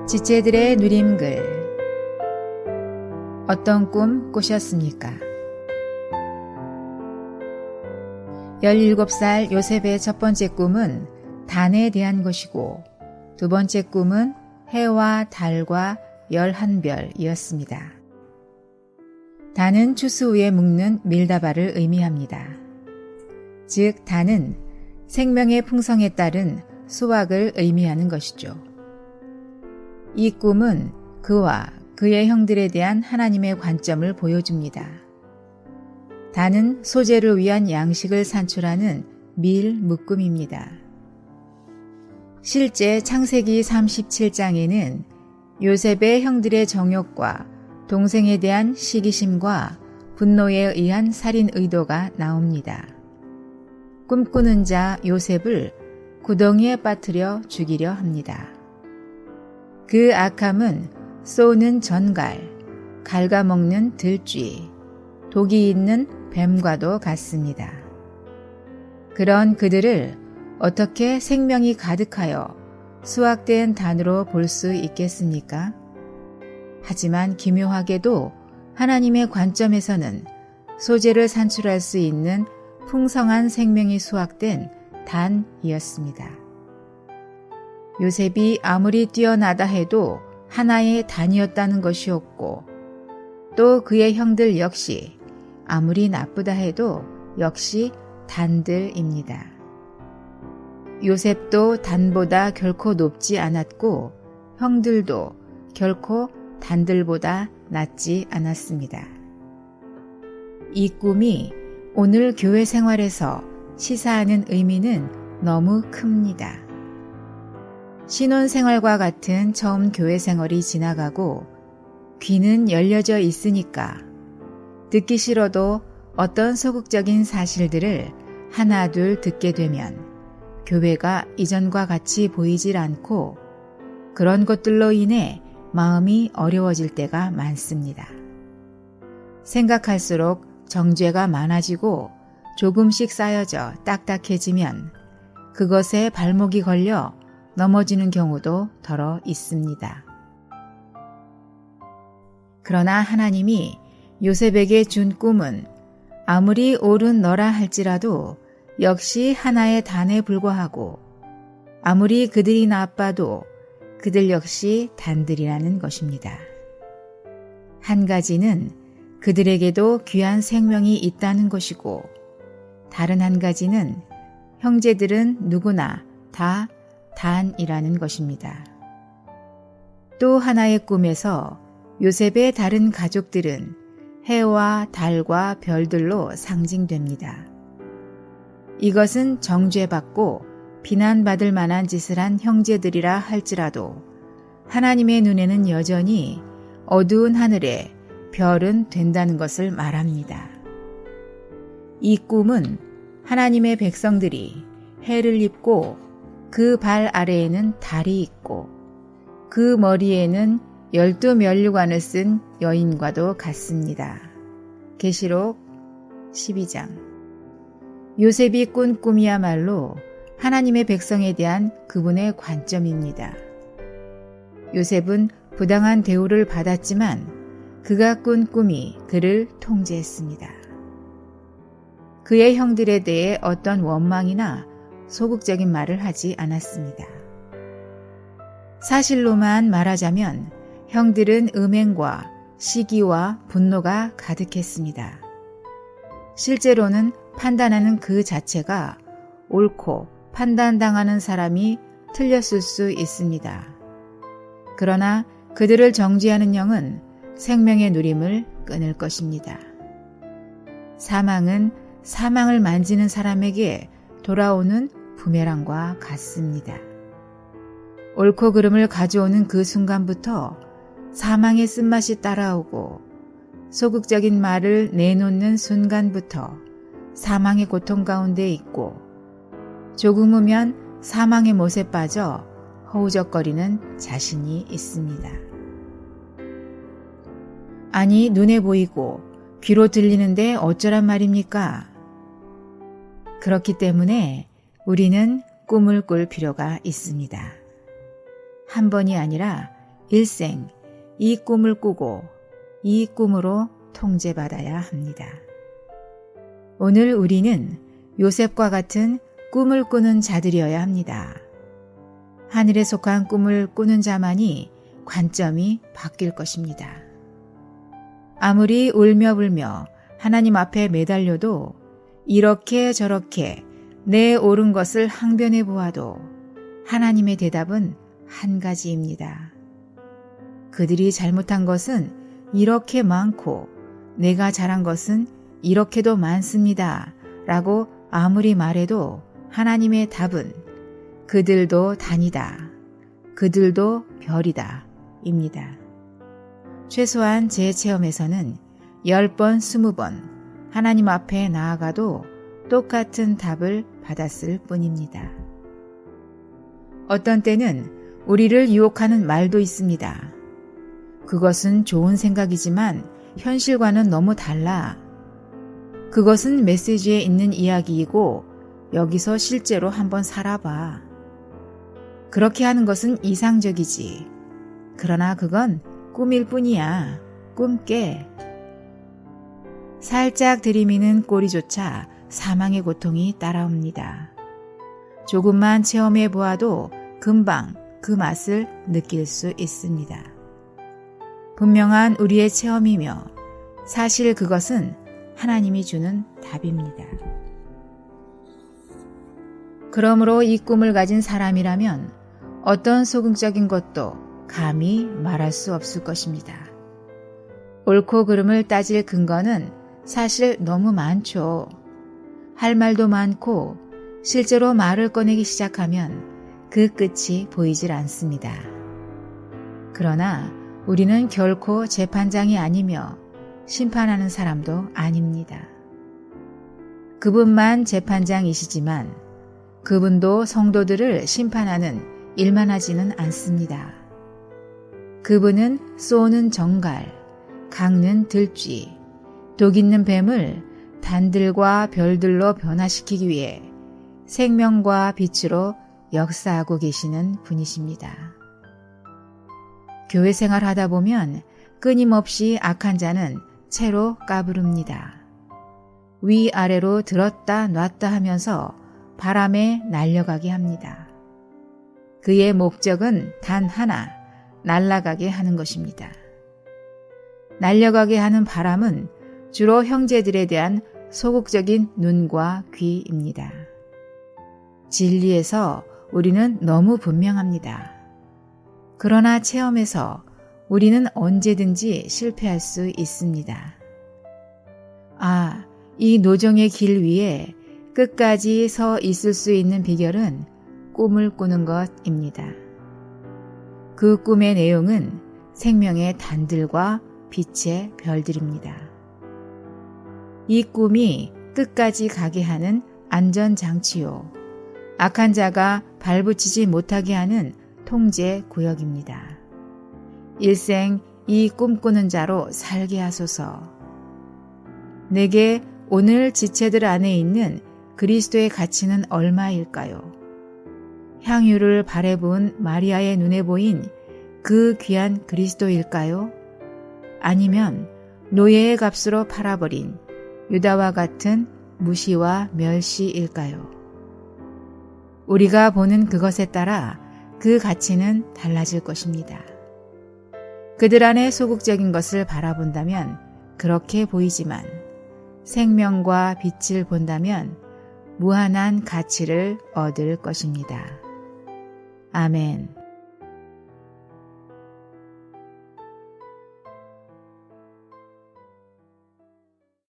지체들의 누림글. 어떤 꿈 꾸셨습니까? 17살 요셉의 첫 번째 꿈은 단에 대한 것이고 두 번째 꿈은 해와 달과 11별이었습니다. 단은 추수 후에 묶는 밀다발을 의미합니다. 즉 단은 생명의 풍성에 따른 수확을 의미하는 것이죠. 이 꿈은 그와 그의 형들에 대한 하나님의 관점을 보여줍니다. 단은 소재를 위한 양식을 산출하는 밀 묶음입니다. 실제 창세기 37장에는 요셉의 형들의 정욕과 동생에 대한 시기심과 분노에 의한 살인 의도가 나옵니다. 꿈꾸는 자 요셉을 구덩이에 빠뜨려 죽이려 합니다. 그 악함은 쏘는 전갈, 갉아먹는 들쥐, 독이 있는 뱀과도 같습니다. 그런 그들을 어떻게 생명이 가득하여 수확된 단으로 볼 수 있겠습니까? 하지만 기묘하게도 하나님의 관점에서는 소재를 산출할 수 있는 풍성한 생명이 수확된 단이었습니다. 요셉이 아무리 뛰어나다 해도 하나의 단이었다는 것이었고 또 그의 형들 역시 아무리 나쁘다 해도 역시 단들입니다. 요셉도 단보다 결코 높지 않았고 형들도 결코 단들보다 낮지 않았습니다. 이 꿈이 오늘 교회 생활에서 시사하는 의미는 너무 큽니다. 신혼생활과 같은 처음 교회 생활이 지나가고 귀는 열려져 있으니까 듣기 싫어도 어떤 소극적인 사실들을 하나둘 듣게 되면 교회가 이전과 같이 보이질 않고 그런 것들로 인해 마음이 어려워질 때가 많습니다. 생각할수록 정죄가 많아지고 조금씩 쌓여져 딱딱해지면 그것에 발목이 걸려 넘어지는 경우도 더러 있습니다. 그러나 하나님이 요셉에게 준 꿈은 아무리 옳은 너라 할지라도 역시 하나의 단에 불과하고 아무리 그들이 나빠도 그들 역시 단들이라는 것입니다. 한 가지는 그들에게도 귀한 생명이 있다는 것이고 다른 한 가지는 형제들은 누구나 다 단이라는 것입니다. 또 하나의 꿈에서 요셉의 다른 가족들은 해와 달과 별들로 상징됩니다. 이것은 정죄받고 비난받을 만한 짓을 한 형제들이라 할지라도 하나님의 눈에는 여전히 어두운 하늘에 별은 된다는 것을 말합니다. 이 꿈은 하나님의 백성들이 해를 입고 그 발 아래에는 달이 있고 그 머리에는 12면류관을 쓴 여인과도 같습니다. 계시록 12장. 요셉이 꾼 꿈이야말로 하나님의 백성에 대한 그분의 관점입니다. 요셉은 부당한 대우를 받았지만 그가 꾼 꿈이 그를 통제했습니다. 그의 형들에 대해 어떤 원망이나 소극적인 말을 하지 않았습니다. 사실로만 말하자면 형들은 음행과 시기와 분노가 가득했습니다. 실제로는 판단하는 그 자체가 옳고 판단당하는 사람이 틀렸을 수 있습니다. 그러나 그들을 정죄하는 영은 생명의 누림을 끊을 것입니다. 사망은 사망을 만지는 사람에게 돌아오는 부메랑과 같습니다. 옳고 그름을 가져오는 그 순간부터 사망의 쓴맛이 따라오고 소극적인 말을 내놓는 순간부터 사망의 고통 가운데 있고 조금 후면 사망의 못에 빠져 허우적거리는 자신이 있습니다. 아니 눈에 보이고 귀로 들리는데 어쩌란 말입니까? 그렇기 때문에 우리는 꿈을 꿀 필요가 있습니다. 한 번이 아니라 일생 이 꿈을 꾸고 이 꿈으로 통제받아야 합니다. 오늘 우리는 요셉과 같은 꿈을 꾸는 자들이어야 합니다. 하늘에 속한 꿈을 꾸는 자만이 관점이 바뀔 것입니다. 아무리 울며불며 하나님 앞에 매달려도 이렇게 저렇게 내 옳은 것을 항변해 보아도 하나님의 대답은 한 가지입니다. 그들이 잘못한 것은 이렇게 많고 내가 잘한 것은 이렇게도 많습니다. 라고 아무리 말해도 하나님의 답은 그들도 단이다. 그들도 별이다. 입니다. 최소한 제 체험에서는 10번, 20번 하나님 앞에 나아가도 똑같은 답을 받았을 뿐입니다. 어떤 때는 우리를 유혹하는 말도 있습니다. 그것은 좋은 생각이지만 현실과는 너무 달라. 그것은 메시지에 있는 이야기이고 여기서 실제로 한번 살아봐. 그렇게 하는 것은 이상적이지. 그러나 그건 꿈일 뿐이야. 꿈 깨. 살짝 들이미는 꼬리조차 사망의 고통이 따라옵니다. 조금만 체험해 보아도 금방 그 맛을 느낄 수 있습니다. 분명한 우리의 체험이며 사실 그것은 하나님이 주는 답입니다. 그러므로 이 꿈을 가진 사람이라면 어떤 소극적인 것도 감히 말할 수 없을 것입니다. 옳고 그름을 따질 근거는 사실 너무 많죠. 할 말도 많고 실제로 말을 꺼내기 시작하면 그 끝이 보이질 않습니다. 그러나 우리는 결코 재판장이 아니며 심판하는 사람도 아닙니다. 그분만 재판장이시지만 그분도 성도들을 심판하는 일만 하지는 않습니다. 그분은 쏘는 정갈, 깎는 들쥐, 독 있는 뱀을 단들과 별들로 변화시키기 위해 생명과 빛으로 역사하고 계시는 분이십니다. 교회 생활하다 보면 끊임없이 악한 자는 채로 까부릅니다. 위아래로 들었다 놨다 하면서 바람에 날려가게 합니다. 그의 목적은 단 하나, 날아가게 하는 것입니다. 날려가게 하는 바람은 주로 형제들에 대한 소극적인 눈과 귀입니다. 진리에서 우리는 너무 분명합니다. 그러나 체험에서 우리는 언제든지 실패할 수 있습니다. 이 노정의 길 위에 끝까지 서 있을 수 있는 비결은 꿈을 꾸는 것입니다. 그 꿈의 내용은 생명의 단들과 빛의 별들입니다. 이 꿈이 끝까지 가게 하는 안전장치요. 악한 자가 발붙이지 못하게 하는 통제 구역입니다. 일생 이 꿈꾸는 자로 살게 하소서. 내게 오늘 지체들 안에 있는 그리스도의 가치는 얼마일까요? 향유를 발에 부은 마리아의 눈에 보인 그 귀한 그리스도일까요? 아니면 노예의 값으로 팔아버린 유다와 같은 무시와 멸시일까요? 우리가 보는 그것에 따라 그 가치는 달라질 것입니다. 그들 안에 소극적인 것을 바라본다면 그렇게 보이지만 생명과 빛을 본다면 무한한 가치를 얻을 것입니다. 아멘.